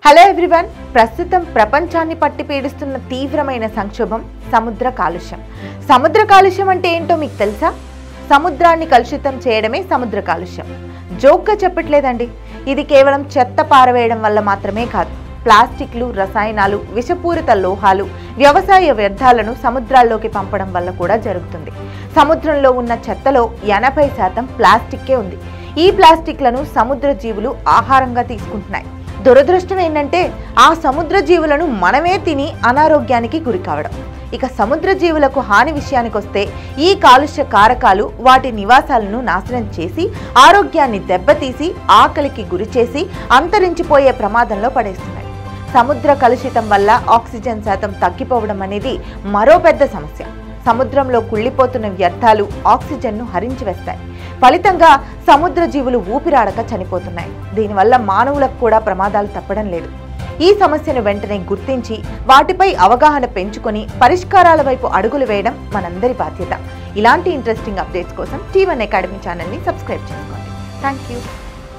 Hello everyone, ప్రస్తుతం ప్రపంచాన్ని పట్టి పీడిస్తున్న తీవ్రమైన సంక్షోభం సముద్ర కాలుష్యం. సముద్ర కాలుష్యం అంటే ఏంటో మీకు తెలుసా? సముద్రాన్ని కలుషితం చేయడమే సముద్ర కాలుష్యం. జోక్గా చెప్పట్లేదండి. ఇది కేవలం చెత్త పారవేయడం వల్ల మాత్రమే కాదు. ప్లాస్టిక్లు, రసాయనాలు, విషపూరిత లోహాలు, వ్యవసాయ వ్యర్థాలను సముద్రాల్లోకి పంపడం వల్ల కూడా జరుగుతుంది. సముద్రంలో ఉన్న చెత్తలో 80% ప్లాస్టిక్కే ఉంది. ఈ ప్లాస్టిక్లను సముద్ర జీవులు ఆహారంగా తీసుకుంటున్నాయి. దురదృష్టం ఏంటంటే ఆ సముద్ర జీవులను మనమే తిని అనారోగ్యానికి గురి కావడం. ఇక సముద్ర జీవులకు హాని విషయానికి వస్తే ఈ కాలుష్య కారకాలు వాటి నివాసాలను నాశనం చేసి ఆరోగ్యాన్ని దెబ్బతీసి ఆకలికి గురి చేసి అంతరించిపోయే ప్రమాదంలో పడేస్తున్నాయి. సముద్ర కలుషితం వల్ల ఆక్సిజన్ శాతం తగ్గిపోవడం అనేది మరో పెద్ద సమస్య. సముద్రంలో కుళ్ళిపోతున్న వ్యర్థాలు ఆక్సిజన్ను హరించి వేస్తాయి. ఫలితంగా సముద్ర జీవులు ఊపిరాడక చనిపోతున్నాయి. దీనివల్ల మానవులకు కూడా ప్రమాదాలు తప్పడం లేదు. ఈ సమస్యను వెంటనే గుర్తించి వాటిపై అవగాహన పెంచుకొని పరిష్కారాల వైపు అడుగులు వేయడం మనందరి బాధ్యత. ఇలాంటి ఇంట్రెస్టింగ్ అప్డేట్స్ కోసం T1 అకాడమీ ఛానల్ని సబ్స్క్రైబ్ చేసుకోండి. Thank you.